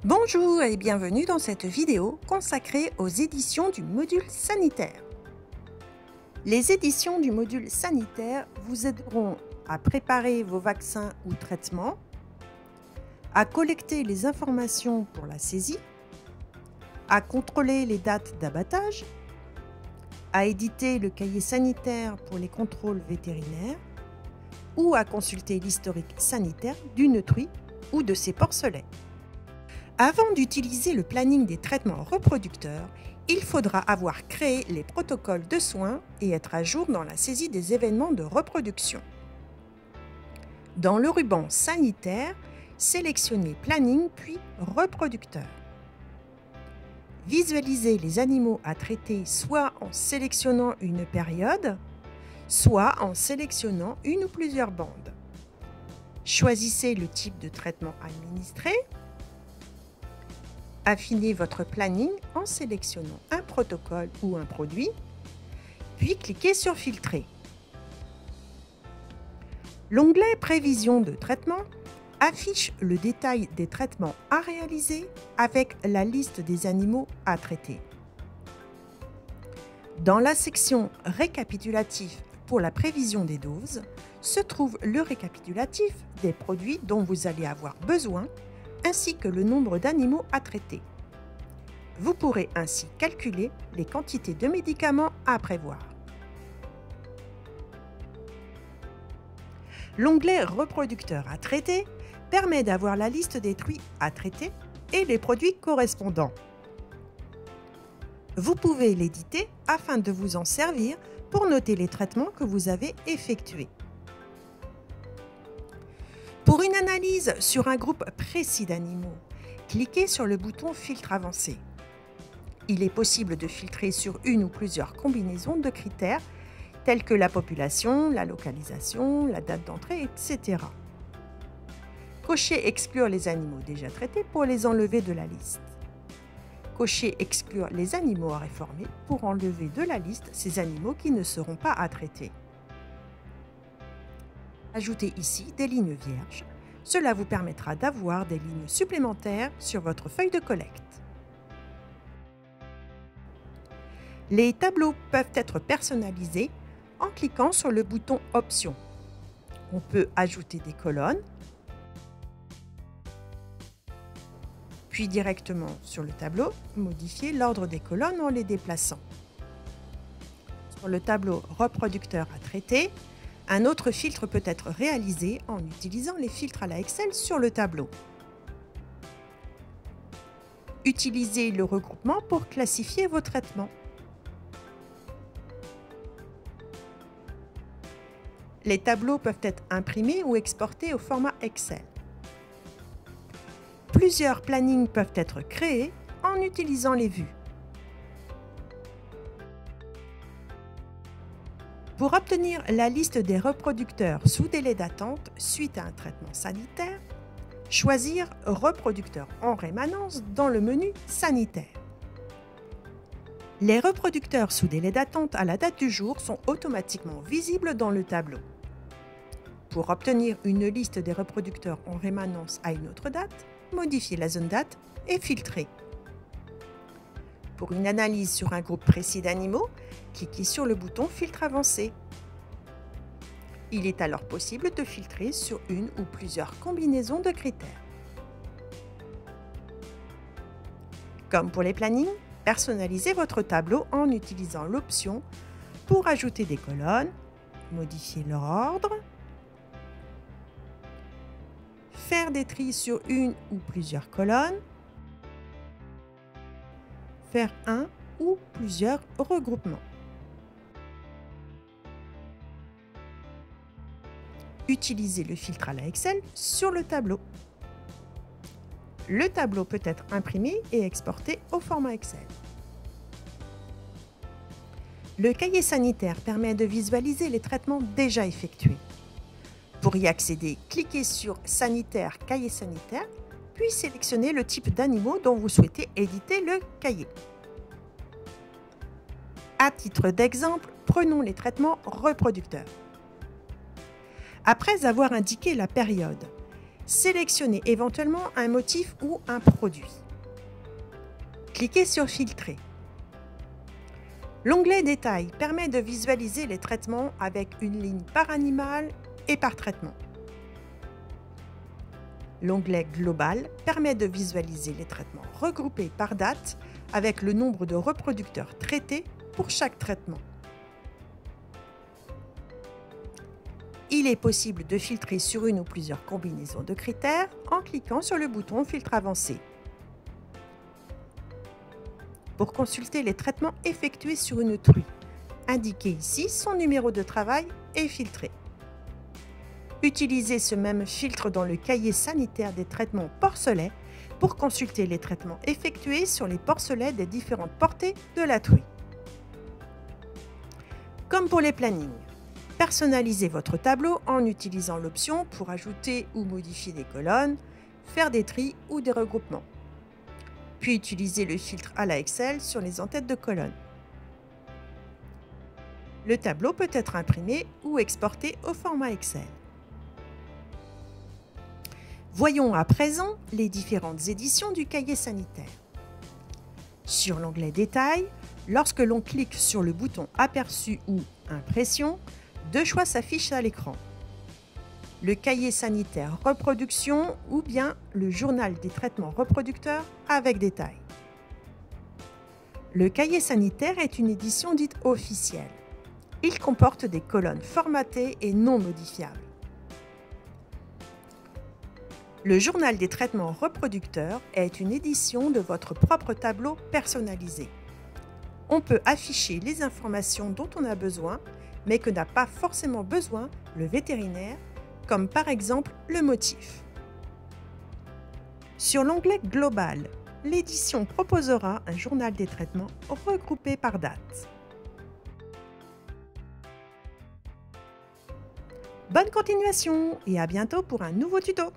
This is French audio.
Bonjour et bienvenue dans cette vidéo consacrée aux éditions du module sanitaire. Les éditions du module sanitaire vous aideront à préparer vos vaccins ou traitements, à collecter les informations pour la saisie, à contrôler les dates d'abattage, à éditer le cahier sanitaire pour les contrôles vétérinaires ou à consulter l'historique sanitaire d'une truie ou de ses porcelets. Avant d'utiliser le planning des traitements reproducteurs, il faudra avoir créé les protocoles de soins et être à jour dans la saisie des événements de reproduction. Dans le ruban sanitaire, sélectionnez Planning puis Reproducteur. Visualisez les animaux à traiter soit en sélectionnant une période, soit en sélectionnant une ou plusieurs bandes. Choisissez le type de traitement administré. Affinez votre planning en sélectionnant un protocole ou un produit, puis cliquez sur Filtrer. L'onglet Prévision de traitement affiche le détail des traitements à réaliser avec la liste des animaux à traiter. Dans la section Récapitulatif pour la prévision des doses, se trouve le récapitulatif des produits dont vous allez avoir besoin ainsi que le nombre d'animaux à traiter. Vous pourrez ainsi calculer les quantités de médicaments à prévoir. L'onglet Reproducteur à traiter permet d'avoir la liste des truies à traiter et les produits correspondants. Vous pouvez l'éditer afin de vous en servir pour noter les traitements que vous avez effectués. Pour une analyse sur un groupe précis d'animaux, cliquez sur le bouton Filtre avancé. Il est possible de filtrer sur une ou plusieurs combinaisons de critères tels que la population, la localisation, la date d'entrée, etc. Cochez Exclure les animaux déjà traités pour les enlever de la liste. Cochez Exclure les animaux à réformer pour enlever de la liste ces animaux qui ne seront pas à traiter. Ajoutez ici des lignes vierges. Cela vous permettra d'avoir des lignes supplémentaires sur votre feuille de collecte. Les tableaux peuvent être personnalisés en cliquant sur le bouton Options. On peut ajouter des colonnes, puis directement sur le tableau, modifier l'ordre des colonnes en les déplaçant. Sur le tableau Reproducteur à traiter, un autre filtre peut être réalisé en utilisant les filtres à la Excel sur le tableau. Utilisez le regroupement pour classifier vos traitements. Les tableaux peuvent être imprimés ou exportés au format Excel. Plusieurs plannings peuvent être créés en utilisant les vues. Pour obtenir la liste des reproducteurs sous délai d'attente suite à un traitement sanitaire, choisir Reproducteur en rémanence dans le menu Sanitaire. Les reproducteurs sous délai d'attente à la date du jour sont automatiquement visibles dans le tableau. Pour obtenir une liste des reproducteurs en rémanence à une autre date, modifiez la zone date et filtrez. Pour une analyse sur un groupe précis d'animaux, cliquez sur le bouton Filtre avancé. Il est alors possible de filtrer sur une ou plusieurs combinaisons de critères. Comme pour les plannings, personnalisez votre tableau en utilisant l'option pour ajouter des colonnes, modifier leur ordre, faire des tris sur une ou plusieurs colonnes, faire un ou plusieurs regroupements. Utilisez le filtre à la Excel sur le tableau. Le tableau peut être imprimé et exporté au format Excel. Le cahier sanitaire permet de visualiser les traitements déjà effectués. Pour y accéder, cliquez sur Sanitaire, Cahier sanitaire, puis sélectionnez le type d'animaux dont vous souhaitez éditer le cahier. À titre d'exemple, prenons les traitements reproducteurs. Après avoir indiqué la période, Sélectionnez éventuellement un motif ou un produit. Cliquez sur Filtrer. L'onglet Détails permet de visualiser les traitements avec une ligne par animal et par traitement. L'onglet Global permet de visualiser les traitements regroupés par date avec le nombre de reproducteurs traités pour chaque traitement. Il est possible de filtrer sur une ou plusieurs combinaisons de critères en cliquant sur le bouton Filtre avancé. Pour consulter les traitements effectués sur une truie, indiquez ici son numéro de travail et filtrez. Utilisez ce même filtre dans le cahier sanitaire des traitements porcelets pour consulter les traitements effectués sur les porcelets des différentes portées de la truie. Comme pour les plannings, personnalisez votre tableau en utilisant l'option pour ajouter ou modifier des colonnes, faire des tris ou des regroupements. Puis utilisez le filtre à la Excel sur les en-têtes de colonnes. Le tableau peut être imprimé ou exporté au format Excel. Voyons à présent les différentes éditions du cahier sanitaire. Sur l'onglet Détails, lorsque l'on clique sur le bouton Aperçu ou Impression, deux choix s'affichent à l'écran. Le cahier sanitaire reproduction ou bien le journal des traitements reproducteurs avec détail. Le cahier sanitaire est une édition dite officielle. Il comporte des colonnes formatées et non modifiables. Le journal des traitements reproducteurs est une édition de votre propre tableau personnalisé. On peut afficher les informations dont on a besoin, mais que n'a pas forcément besoin le vétérinaire, comme par exemple le motif. Sur l'onglet Global, l'édition proposera un journal des traitements regroupé par date. Bonne continuation et à bientôt pour un nouveau tuto!